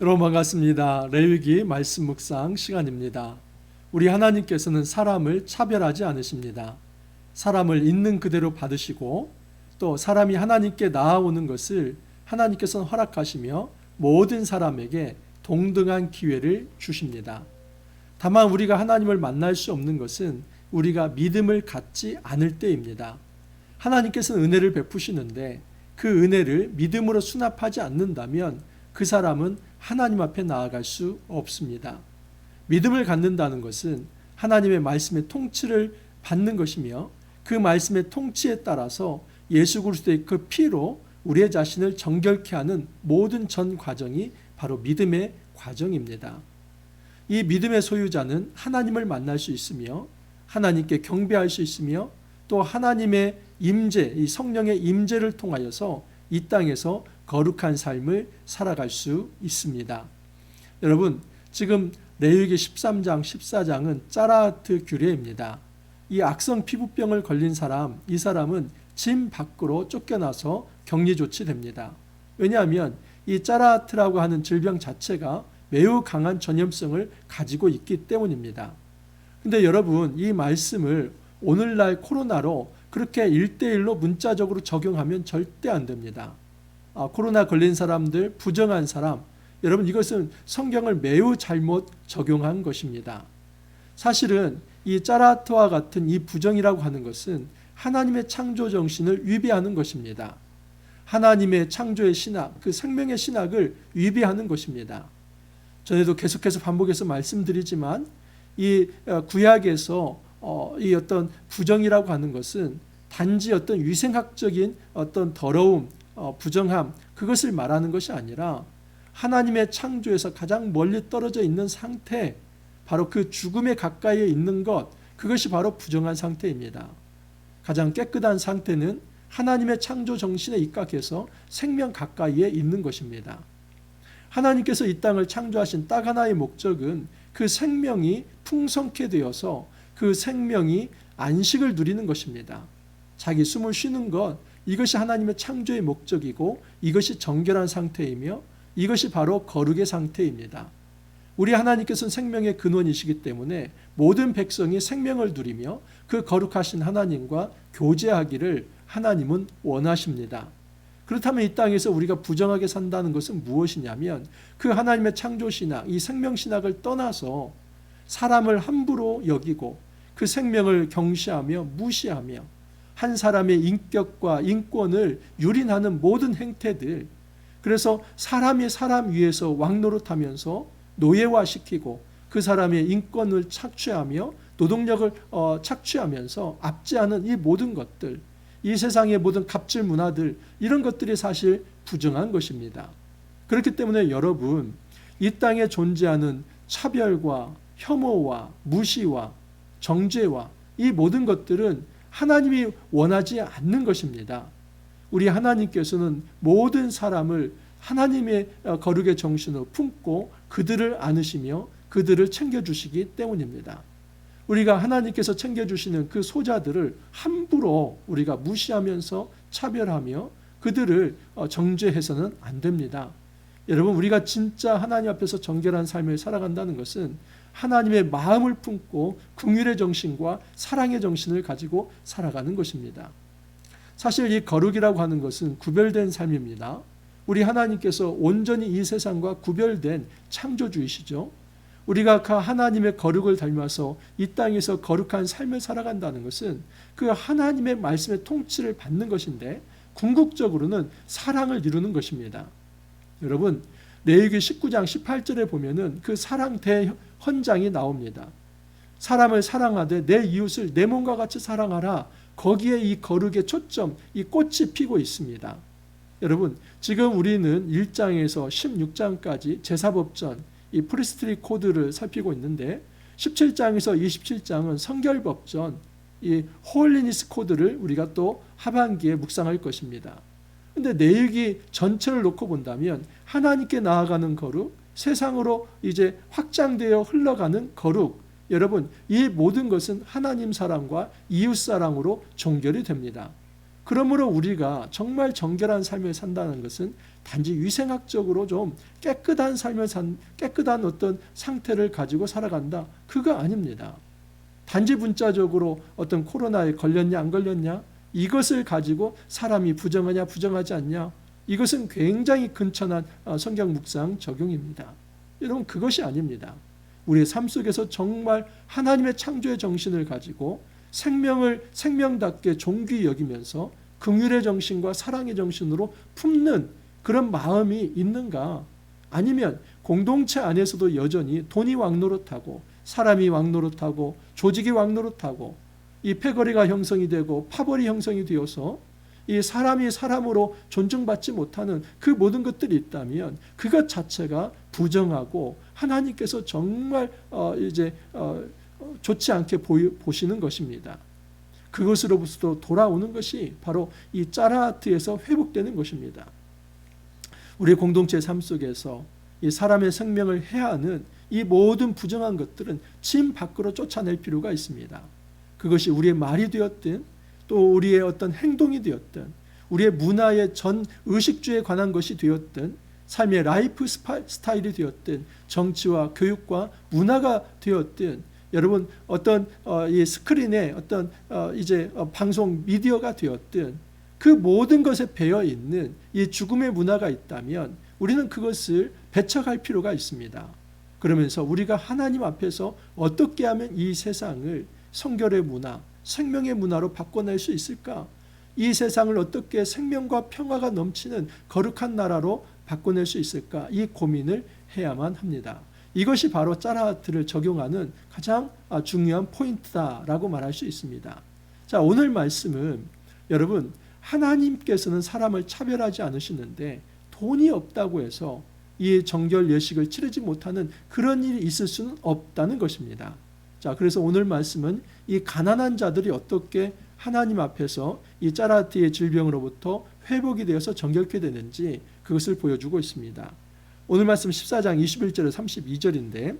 여러분 반갑습니다. 레위기 말씀 묵상 시간입니다. 우리 하나님께서는 사람을 차별하지 않으십니다. 사람을 있는 그대로 받으시고 또 사람이 하나님께 나아오는 것을 하나님께서는 허락하시며 모든 사람에게 동등한 기회를 주십니다. 다만 우리가 하나님을 만날 수 없는 것은 우리가 믿음을 갖지 않을 때입니다. 하나님께서는 은혜를 베푸시는데 그 은혜를 믿음으로 수납하지 않는다면 그 사람은 하나님 앞에 나아갈 수 없습니다. 믿음을 갖는다는 것은 하나님의 말씀의 통치를 받는 것이며 그 말씀의 통치에 따라서 예수 그리스도의 그 피로 우리의 자신을 정결케 하는 모든 전 과정이 바로 믿음의 과정입니다. 이 믿음의 소유자는 하나님을 만날 수 있으며 하나님께 경배할 수 있으며 또 하나님의 임재, 이 성령의 임재를 통하여서 이 땅에서 거룩한 삶을 살아갈 수 있습니다. 여러분, 지금 레위기 13장, 14장은 짜라하트 규례입니다. 이 악성 피부병을 걸린 사람, 이 사람은 짐 밖으로 쫓겨나서 격리 조치됩니다. 왜냐하면 이 짜라하트라고 하는 질병 자체가 매우 강한 전염성을 가지고 있기 때문입니다. 근데 여러분, 이 말씀을 오늘날 코로나로 그렇게 1:1로 문자적으로 적용하면 절대 안 됩니다. 코로나 걸린 사람들, 부정한 사람, 여러분 이것은 성경을 매우 잘못 적용한 것입니다. 사실은 이 짜라트와 같은 이 부정이라고 하는 것은 하나님의 창조 정신을 위배하는 것입니다. 하나님의 창조의 신학, 그 생명의 신학을 위배하는 것입니다. 전에도 계속해서 반복해서 말씀드리지만 이 구약에서 이 어떤 부정이라고 하는 것은 단지 어떤 위생학적인 어떤 더러움, 부정함, 그것을 말하는 것이 아니라 하나님의 창조에서 가장 멀리 떨어져 있는 상태, 바로 그 죽음에 가까이에 있는 것, 그것이 바로 부정한 상태입니다. 가장 깨끗한 상태는 하나님의 창조 정신에 입각해서 생명 가까이에 있는 것입니다. 하나님께서 이 땅을 창조하신 딱 하나의 목적은 그 생명이 풍성케 되어서 그 생명이 안식을 누리는 것입니다. 자기 숨을 쉬는 것, 이것이 하나님의 창조의 목적이고 이것이 정결한 상태이며 이것이 바로 거룩의 상태입니다. 우리 하나님께서는 생명의 근원이시기 때문에 모든 백성이 생명을 누리며 그 거룩하신 하나님과 교제하기를 하나님은 원하십니다. 그렇다면 이 땅에서 우리가 부정하게 산다는 것은 무엇이냐면 그 하나님의 창조신학, 이 생명신학을 떠나서 사람을 함부로 여기고 그 생명을 경시하며 무시하며 한 사람의 인격과 인권을 유린하는 모든 행태들, 그래서 사람이 사람 위에서 왕노릇하면서 노예화시키고 그 사람의 인권을 착취하며 노동력을 착취하면서 압제하는 이 모든 것들, 이 세상의 모든 갑질 문화들, 이런 것들이 사실 부정한 것입니다. 그렇기 때문에 여러분, 이 땅에 존재하는 차별과 혐오와 무시와 정죄와 이 모든 것들은 하나님이 원하지 않는 것입니다. 우리 하나님께서는 모든 사람을 하나님의 거룩의 정신으로 품고 그들을 안으시며 그들을 챙겨주시기 때문입니다. 우리가 하나님께서 챙겨주시는 그 소자들을 함부로 우리가 무시하면서 차별하며 그들을 정죄해서는 안 됩니다. 여러분, 우리가 진짜 하나님 앞에서 정결한 삶을 살아간다는 것은 하나님의 마음을 품고 긍휼의 정신과 사랑의 정신을 가지고 살아가는 것입니다. 사실 이 거룩이라고 하는 것은 구별된 삶입니다. 우리 하나님께서 온전히 이 세상과 구별된 창조주이시죠. 우리가 그 하나님의 거룩을 닮아서 이 땅에서 거룩한 삶을 살아간다는 것은 그 하나님의 말씀의 통치를 받는 것인데 궁극적으로는 사랑을 이루는 것입니다. 여러분, 레위기 19장 18절에 보면은 그 사랑 대헌장이 나옵니다. 사람을 사랑하되 내 이웃을 내 몸과 같이 사랑하라. 거기에 이 거룩의 초점, 이 꽃이 피고 있습니다. 여러분, 지금 우리는 1장에서 16장까지 제사법전, 이 프리스트리 코드를 살피고 있는데 17장에서 27장은 성결법전, 이 홀리니스 코드를 우리가 또 하반기에 묵상할 것입니다. 근데 레위기 전체를 놓고 본다면 하나님께 나아가는 거룩, 세상으로 이제 확장되어 흘러가는 거룩, 여러분 이 모든 것은 하나님 사랑과 이웃 사랑으로 종결이 됩니다. 그러므로 우리가 정말 정결한 삶을 산다는 것은 단지 위생학적으로 좀 깨끗한 삶을 깨끗한 어떤 상태를 가지고 살아간다, 그거 아닙니다. 단지 문자적으로 어떤 코로나에 걸렸냐 안 걸렸냐 이것을 가지고 사람이 부정하냐 부정하지 않냐, 이것은 굉장히 근천한 성경 묵상 적용입니다. 여러분, 그것이 아닙니다. 우리의 삶 속에서 정말 하나님의 창조의 정신을 가지고 생명을 생명답게 존귀히 여기면서 긍휼의 정신과 사랑의 정신으로 품는 그런 마음이 있는가? 아니면 공동체 안에서도 여전히 돈이 왕노릇하고 사람이 왕노릇하고 조직이 왕노릇하고 이 패거리가 형성이 되고 파벌이 형성이 되어서 이 사람이 사람으로 존중받지 못하는 그 모든 것들이 있다면 그것 자체가 부정하고 하나님께서 정말 좋지 않게 보시는 것입니다. 그것으로부터 돌아오는 것이 바로 이 짜라하트에서 회복되는 것입니다. 우리 공동체의 삶 속에서 이 사람의 생명을 해하는 이 모든 부정한 것들은 진 밖으로 쫓아낼 필요가 있습니다. 그것이 우리의 말이 되었든 또 우리의 어떤 행동이 되었든 우리의 문화의 전 의식주에 관한 것이 되었든 삶의 라이프 스타일이 되었든 정치와 교육과 문화가 되었든 여러분 어떤 이 스크린에 어떤 방송 미디어가 되었든 그 모든 것에 배어 있는 이 죽음의 문화가 있다면 우리는 그것을 배척할 필요가 있습니다. 그러면서 우리가 하나님 앞에서 어떻게 하면 이 세상을 성결의 문화, 생명의 문화로 바꿔낼 수 있을까? 이 세상을 어떻게 생명과 평화가 넘치는 거룩한 나라로 바꿔낼 수 있을까? 이 고민을 해야만 합니다. 이것이 바로 짜라하트를 적용하는 가장 중요한 포인트다라고 말할 수 있습니다. 자, 오늘 말씀은 여러분 하나님께서는 사람을 차별하지 않으시는데 돈이 없다고 해서 이 정결 예식을 치르지 못하는 그런 일이 있을 수는 없다는 것입니다. 자, 그래서 오늘 말씀은 이 가난한 자들이 어떻게 하나님 앞에서 이 짜라하트의 질병으로부터 회복이 되어서 정결케 되는지 그것을 보여주고 있습니다. 오늘 말씀 14장 21절에서 32절인데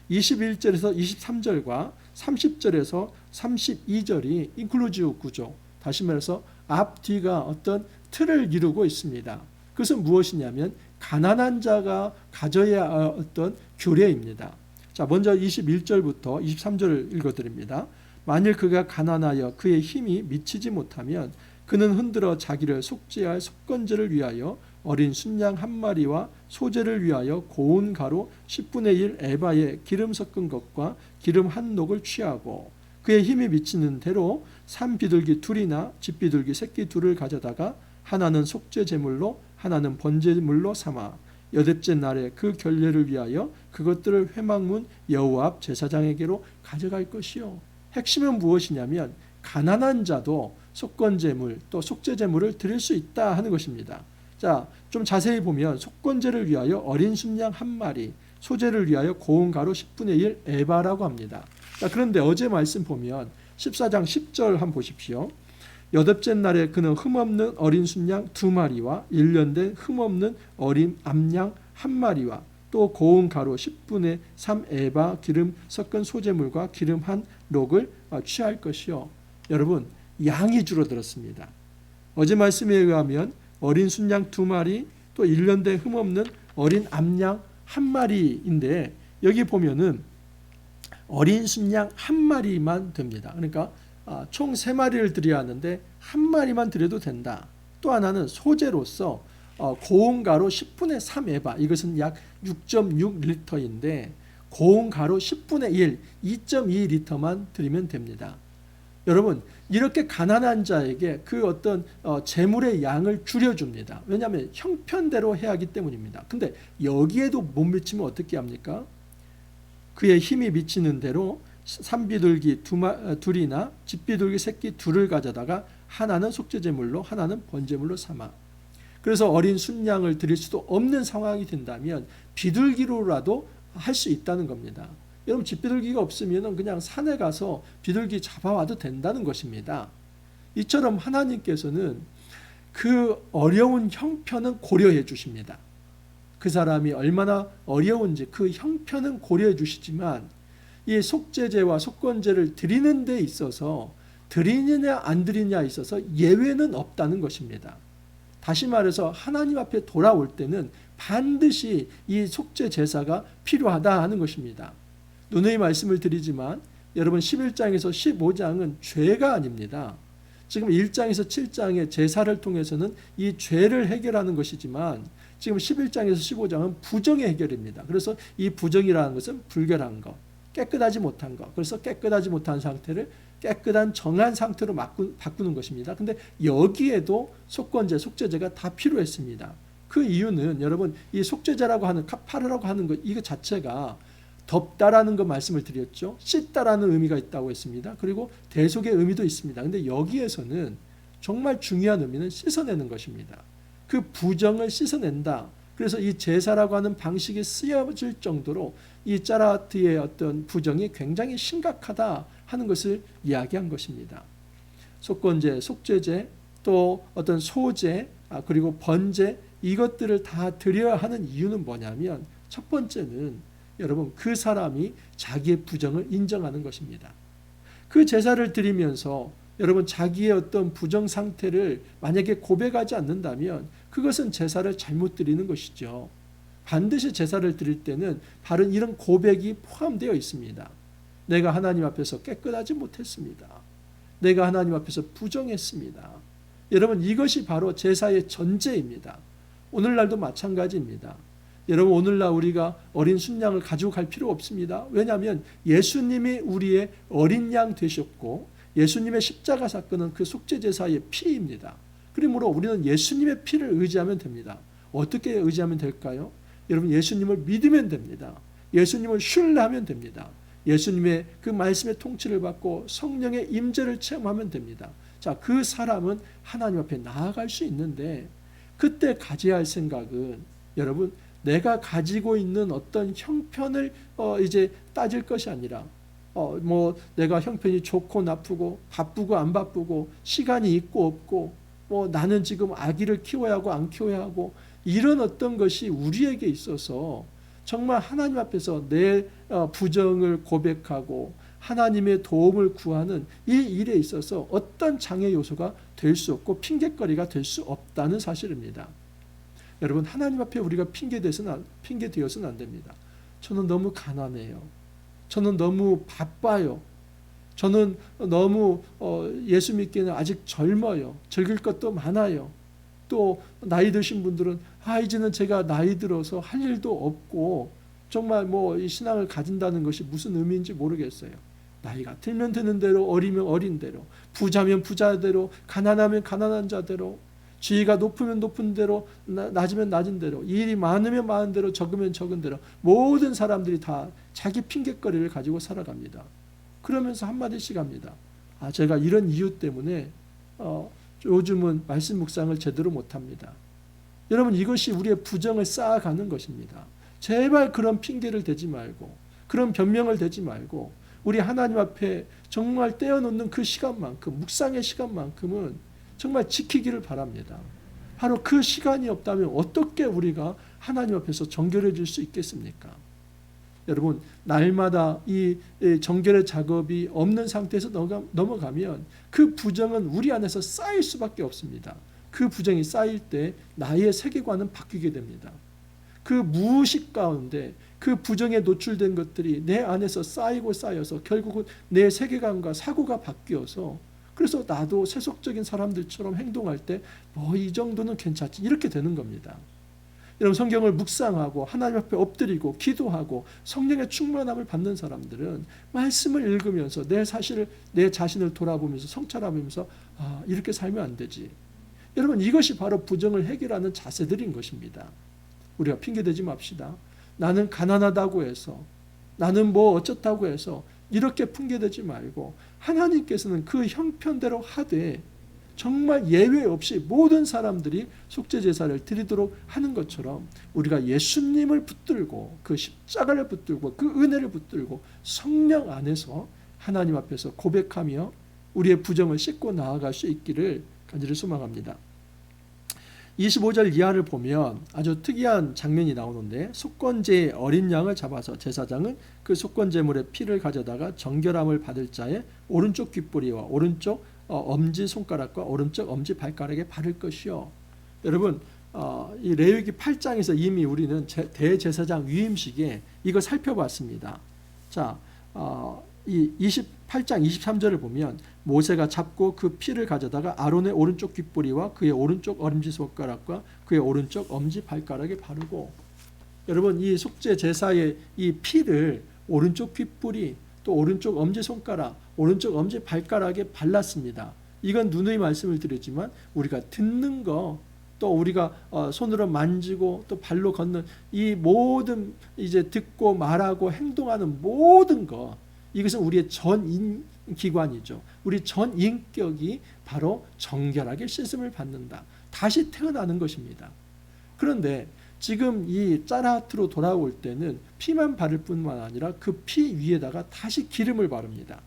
21절에서 23절과 30절에서 32절이 인클루지브 구조, 다시 말해서 앞뒤가 어떤 틀을 이루고 있습니다. 그것은 무엇이냐면 가난한 자가 가져야 할 어떤 규례입니다. 자, 먼저 21절부터 23절을 읽어드립니다. 만일 그가 가난하여 그의 힘이 미치지 못하면 그는 흔들어 자기를 속죄할 속건제를 위하여 어린 순양 한 마리와 소제를 위하여 고운 가루 10분의 1 에바에 기름 섞은 것과 기름 한 녹을 취하고 그의 힘이 미치는 대로 산비둘기 둘이나 집비둘기 새끼 둘을 가져다가 하나는 속죄 제물로 하나는 번제물로 삼아 여덟째 날에 그 결례를 위하여 그것들을 회막문 여호와 앞 제사장에게로 가져갈 것이요. 핵심은 무엇이냐면 가난한 자도 속건제물 또 속죄제물을 드릴 수 있다 하는 것입니다. 자, 좀 자세히 보면 속건제를 위하여 어린 순양 한 마리, 소제를 위하여 고운 가루 10분의 1 에바라고 합니다. 자, 그런데 어제 말씀 보면 14장 10절 한번 보십시오. 여덟째 날에 그는 흠없는 어린 순양 2마리와 1년 된 흠없는 어린 암양 1마리와 또 고운 가루 10분의 3 에바 기름 섞은 소제물과 기름 한 록을 취할 것이요. 여러분, 양이 줄어들었습니다. 어제 말씀에 의하면 어린 순양 2마리 또 1년 된 흠없는 어린 암양 1마리인데 여기 보면은 어린 순양 1마리만 됩니다. 그러니까 총 3마리를 드려야 하는데 1마리만 드려도 된다. 또 하나는 소재로서 고운 가루 10분의 3 에바, 이것은 약 6.6리터인데 고운 가루 10분의 1, 2.2리터만 드리면 됩니다. 여러분, 이렇게 가난한 자에게 그 어떤 재물의 양을 줄여줍니다. 왜냐하면 형편대로 해야 하기 때문입니다. 근데 여기에도 못 미치면 어떻게 합니까? 그의 힘이 미치는 대로 산비둘기 둘이나 집비둘기 새끼 둘을 가져다가 하나는 속죄제물로 하나는 번제물로 삼아. 그래서 어린 순양을 드릴 수도 없는 상황이 된다면 비둘기로라도 할 수 있다는 겁니다. 여러분, 집비둘기가 없으면 그냥 산에 가서 비둘기 잡아와도 된다는 것입니다. 이처럼 하나님께서는 그 어려운 형편은 고려해 주십니다. 그 사람이 얼마나 어려운지 그 형편은 고려해 주시지만 이 속죄제와 속건제를 드리는 데 있어서 드리느냐 안 드리느냐에 있어서 예외는 없다는 것입니다. 다시 말해서 하나님 앞에 돌아올 때는 반드시 이 속죄 제사가 필요하다 하는 것입니다. 누누이 말씀을 드리지만 여러분 11장에서 15장은 죄가 아닙니다. 지금 1장에서 7장의 제사를 통해서는 이 죄를 해결하는 것이지만 지금 11장에서 15장은 부정의 해결입니다. 그래서 이 부정이라는 것은 불결한 것, 깨끗하지 못한 것. 그래서 깨끗하지 못한 상태를 깨끗한 정한 상태로 바꾸는 것입니다. 근데 여기에도 속건제, 속죄제가 다 필요했습니다. 그 이유는 여러분 이 속죄제라고 하는 카파르라고 하는 것 이거 자체가 덮다라는 거 말씀을 드렸죠. 씻다라는 의미가 있다고 했습니다. 그리고 대속의 의미도 있습니다. 근데 여기에서는 정말 중요한 의미는 씻어내는 것입니다. 그 부정을 씻어낸다. 그래서 이 제사라고 하는 방식이 쓰여질 정도로 이 짜라트의 어떤 부정이 굉장히 심각하다 하는 것을 이야기한 것입니다. 속건제, 속죄제, 또 어떤 소제, 그리고 번제 이것들을 다 드려야 하는 이유는 뭐냐면 첫 번째는 여러분 그 사람이 자기의 부정을 인정하는 것입니다. 그 제사를 드리면서 여러분 자기의 어떤 부정 상태를 만약에 고백하지 않는다면 그것은 제사를 잘못 드리는 것이죠. 반드시 제사를 드릴 때는 바로 이런 고백이 포함되어 있습니다. 내가 하나님 앞에서 깨끗하지 못했습니다. 내가 하나님 앞에서 부정했습니다. 여러분 이것이 바로 제사의 전제입니다. 오늘날도 마찬가지입니다. 여러분 오늘날 우리가 어린 순양을 가지고 갈 필요 없습니다. 왜냐하면 예수님이 우리의 어린 양 되셨고 예수님의 십자가 사건은 그 속죄제사의 피입니다. 그러므로 우리는 예수님의 피를 의지하면 됩니다. 어떻게 의지하면 될까요? 여러분 예수님을 믿으면 됩니다. 예수님을 신뢰하면 됩니다. 예수님의 그 말씀의 통치를 받고 성령의 임재를 체험하면 됩니다. 자, 그 사람은 하나님 앞에 나아갈 수 있는데 그때 가져야 할 생각은 여러분 내가 가지고 있는 어떤 형편을 이제 따질 것이 아니라 뭐 내가 형편이 좋고 나쁘고 바쁘고 안 바쁘고 시간이 있고 없고 뭐 나는 지금 아기를 키워야 하고 안 키워야 하고 이런 어떤 것이 우리에게 있어서 정말 하나님 앞에서 내 부정을 고백하고 하나님의 도움을 구하는 이 일에 있어서 어떤 장애 요소가 될 수 없고 핑계거리가 될 수 없다는 사실입니다. 여러분 하나님 앞에 우리가 핑계 되어서는 안 됩니다. 저는 너무 가난해요. 저는 너무 바빠요. 저는 너무 예수 믿기는 아직 젊어요. 즐길 것도 많아요. 또 나이 드신 분들은 이제는 제가 나이 들어서 할 일도 없고 정말 뭐 이 신앙을 가진다는 것이 무슨 의미인지 모르겠어요. 나이가 들면 드는 대로 어리면 어린 대로 부자면 부자대로 가난하면 가난한 자대로 지위가 높으면 높은 대로 낮으면 낮은 대로 일이 많으면 많은 대로 적으면 적은 대로 모든 사람들이 다 자기 핑계거리를 가지고 살아갑니다. 그러면서 한마디씩 합니다. 제가 이런 이유 때문에 요즘은 말씀 묵상을 제대로 못합니다. 여러분 이것이 우리의 부정을 쌓아가는 것입니다. 제발 그런 핑계를 대지 말고 그런 변명을 대지 말고 우리 하나님 앞에 정말 떼어놓는 그 시간만큼 묵상의 시간만큼은 정말 지키기를 바랍니다. 바로 그 시간이 없다면 어떻게 우리가 하나님 앞에서 정결해질 수 있겠습니까? 여러분 날마다 이 정결의 작업이 없는 상태에서 넘어가면 그 부정은 우리 안에서 쌓일 수밖에 없습니다. 그 부정이 쌓일 때 나의 세계관은 바뀌게 됩니다. 그 무의식 가운데 그 부정에 노출된 것들이 내 안에서 쌓이고 쌓여서 결국은 내 세계관과 사고가 바뀌어서 그래서 나도 세속적인 사람들처럼 행동할 때 뭐 이 정도는 괜찮지 이렇게 되는 겁니다. 여러분 성경을 묵상하고 하나님 앞에 엎드리고 기도하고 성령의 충만함을 받는 사람들은 말씀을 읽으면서 내 자신을 돌아보면서 성찰하면서 이렇게 살면 안 되지. 여러분 이것이 바로 부정을 해결하는 자세들인 것입니다. 우리가 핑계대지 맙시다. 나는 가난하다고 해서 나는 뭐 어쩌다고 해서 이렇게 핑계대지 말고 하나님께서는 그 형편대로 하되 정말 예외 없이 모든 사람들이 속죄제사를 드리도록 하는 것처럼 우리가 예수님을 붙들고 그 십자가를 붙들고 그 은혜를 붙들고 성령 안에서 하나님 앞에서 고백하며 우리의 부정을 씻고 나아갈 수 있기를 간절히 소망합니다. 25절 이하를 보면 아주 특이한 장면이 나오는데, 속건제의 어린 양을 잡아서 제사장은 그 속건제물의 피를 가져다가 정결함을 받을 자의 오른쪽 귓뿌리와 오른쪽 엄지 손가락과 오른쪽 엄지 발가락에 바를 것이요. 여러분, 이 레위기 8장에서 이미 우리는 대제사장 위임식에 이거 살펴봤습니다. 자, 이 28장 23절을 보면 모세가 잡고 그 피를 가져다가 아론의 오른쪽 귓뿌리와 그의 오른쪽 엄지 손가락과 그의 오른쪽 엄지 발가락에 바르고, 여러분, 이 속죄 제사의 이 피를 오른쪽 귓뿌리 또 오른쪽 엄지 손가락, 오른쪽 엄지 발가락에 발랐습니다. 이건 누누이 말씀을 드렸지만 우리가 듣는 거, 또 우리가 손으로 만지고 또 발로 걷는 이 모든, 이제 듣고 말하고 행동하는 모든 것, 이것은 우리의 전 기관이죠. 우리 전 인격이 바로 정결하게 씻음을 받는다. 다시 태어나는 것입니다. 그런데 지금 이 짜라하트로 돌아올 때는 피만 바를 뿐만 아니라 그 피 위에다가 다시 기름을 바릅니다.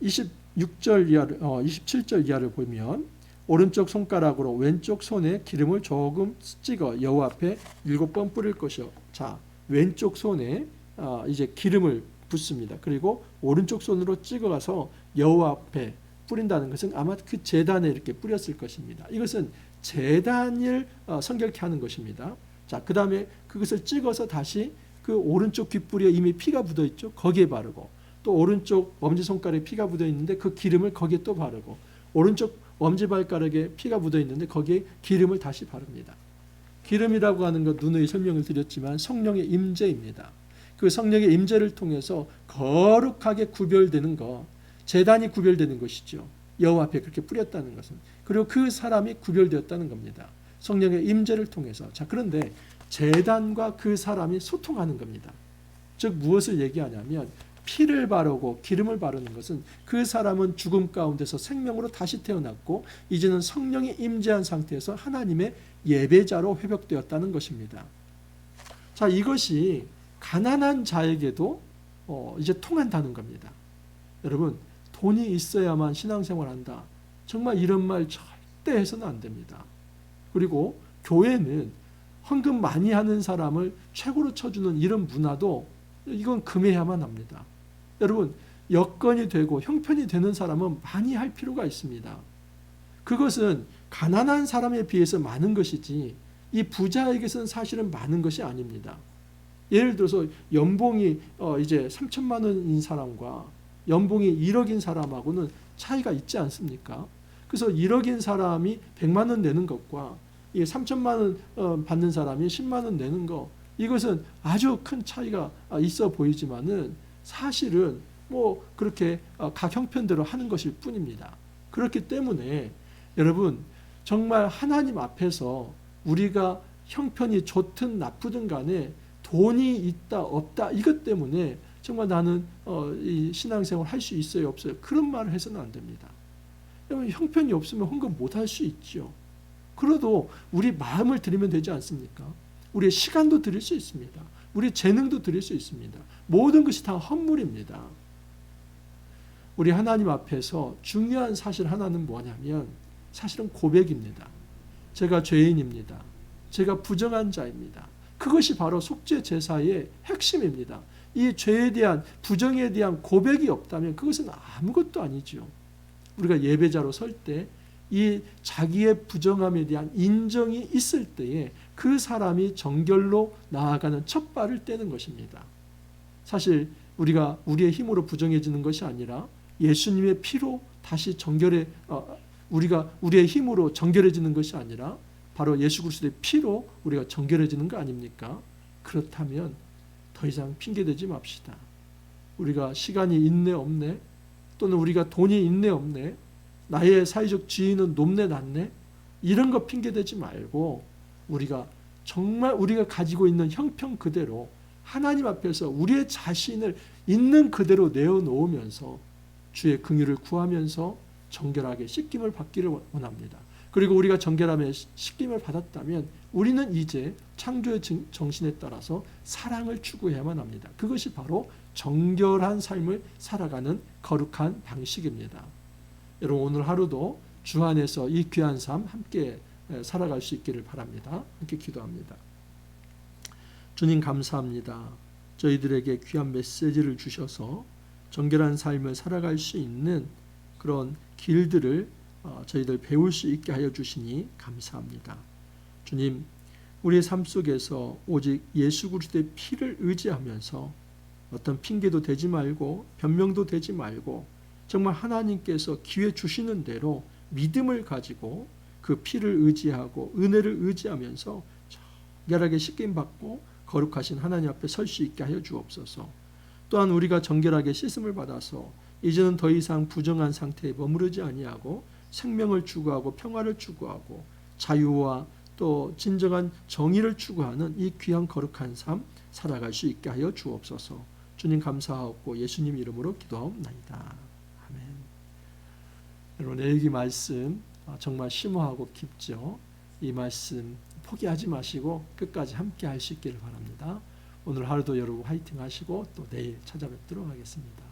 27절 이하를 보면 오른쪽 손가락으로 왼쪽 손에 기름을 조금 찍어 여호와 앞에 7번 뿌릴 것이요. 자, 왼쪽 손에 이제 기름을 붓습니다. 그리고 오른쪽 손으로 찍어가서 여호와 앞에 뿌린다는 것은 아마 그 제단에 이렇게 뿌렸을 것입니다. 이것은 제단을 성결케 하는 것입니다. 자, 그 다음에 그것을 찍어서 다시 그 오른쪽 귓뿌리에 이미 피가 묻어 있죠. 거기에 바르고, 또 오른쪽 엄지손가락에 피가 묻어 있는데 그 기름을 거기에 또 바르고, 오른쪽 엄지발가락에 피가 묻어 있는데 거기에 기름을 다시 바릅니다. 기름이라고 하는 것 누누이 설명을 드렸지만 성령의 임재입니다. 그 성령의 임재를 통해서 거룩하게 구별되는 것, 제단이 구별되는 것이죠. 여호와 앞에 그렇게 뿌렸다는 것은. 그리고 그 사람이 구별되었다는 겁니다. 성령의 임재를 통해서. 자, 그런데 제단과 그 사람이 소통하는 겁니다. 즉 무엇을 얘기하냐면, 피를 바르고 기름을 바르는 것은 그 사람은 죽음 가운데서 생명으로 다시 태어났고 이제는 성령이 임재한 상태에서 하나님의 예배자로 회복되었다는 것입니다. 자, 이것이 가난한 자에게도 이제 통한다는 겁니다. 여러분, 돈이 있어야만 신앙생활 한다, 정말 이런 말 절대 해서는 안 됩니다. 그리고 교회는 헌금 많이 하는 사람을 최고로 쳐주는 이런 문화도 이건 금해야만 합니다. 여러분, 여건이 되고 형편이 되는 사람은 많이 할 필요가 있습니다. 그것은 가난한 사람에 비해서 많은 것이지 이 부자에게서는 사실은 많은 것이 아닙니다. 예를 들어서 연봉이 이제 3천만 원인 사람과 연봉이 1억인 사람하고는 차이가 있지 않습니까? 그래서 1억인 사람이 100만 원 내는 것과 3천만 원 받는 사람이 10만 원 내는 것, 이것은 아주 큰 차이가 있어 보이지만은 사실은 뭐 그렇게 각 형편대로 하는 것일 뿐입니다. 그렇기 때문에 여러분, 정말 하나님 앞에서 우리가 형편이 좋든 나쁘든 간에 돈이 있다 없다 이것 때문에 정말 나는 이 신앙생활 할 수 있어요 없어요 그런 말을 해서는 안 됩니다. 형편이 없으면 헌금 못 할 수 있죠. 그래도 우리 마음을 드리면 되지 않습니까? 우리의 시간도 드릴 수 있습니다. 우리 재능도 드릴 수 있습니다. 모든 것이 다 헌물입니다. 우리 하나님 앞에서 중요한 사실 하나는 뭐냐면 사실은 고백입니다. 제가 죄인입니다. 제가 부정한 자입니다. 그것이 바로 속죄 제사의 핵심입니다. 이 죄에 대한, 부정에 대한 고백이 없다면 그것은 아무것도 아니죠. 우리가 예배자로 설 때 이 자기의 부정함에 대한 인정이 있을 때에 그 사람이 정결로 나아가는 첫 발을 떼는 것입니다. 사실 우리가 우리의 힘으로 부정해지는 것이 아니라 예수님의 피로 다시 우리가 우리의 힘으로 정결해지는 것이 아니라 바로 예수 그리스도의 피로 우리가 정결해지는 거 아닙니까? 그렇다면 더 이상 핑계대지 맙시다. 우리가 시간이 있네 없네, 또는 우리가 돈이 있네 없네, 나의 사회적 지위는 높네 낮네, 이런 거 핑계대지 말고 우리가 정말 우리가 가지고 있는 형편 그대로 하나님 앞에서 우리의 자신을 있는 그대로 내어놓으면서 주의 긍휼을 구하면서 정결하게 씻김을 받기를 원합니다. 그리고 우리가 정결함에 씻김을 받았다면 우리는 이제 창조의 정신에 따라서 사랑을 추구해야만 합니다. 그것이 바로 정결한 삶을 살아가는 거룩한 방식입니다. 여러분, 오늘 하루도 주 안에서 이 귀한 삶 함께 살아갈 수 있기를 바랍니다. 이렇게 기도합니다. 주님 감사합니다. 저희들에게 귀한 메시지를 주셔서 정결한 삶을 살아갈 수 있는 그런 길들을 저희들 배울 수 있게 하여 주시니 감사합니다. 주님, 우리의 삶 속에서 오직 예수 그리스도의 피를 의지하면서 어떤 핑계도 대지 말고 변명도 대지 말고 정말 하나님께서 기회 주시는 대로 믿음을 가지고 그 피를 의지하고 은혜를 의지하면서 정결하게 씻김 받고 거룩하신 하나님 앞에 설 수 있게 하여 주옵소서. 또한 우리가 정결하게 씻음을 받아서 이제는 더 이상 부정한 상태에 머무르지 아니하고 생명을 추구하고 평화를 추구하고 자유와 또 진정한 정의를 추구하는 이 귀한 거룩한 삶 살아갈 수 있게 하여 주옵소서. 주님 감사하고 예수님 이름으로 기도하옵나이다. 아멘. 여러분, 레위기 말씀 정말 심오하고 깊죠. 이 말씀 포기하지 마시고 끝까지 함께 할 수 있기를 바랍니다. 오늘 하루도 여러분 화이팅 하시고 또 내일 찾아뵙도록 하겠습니다.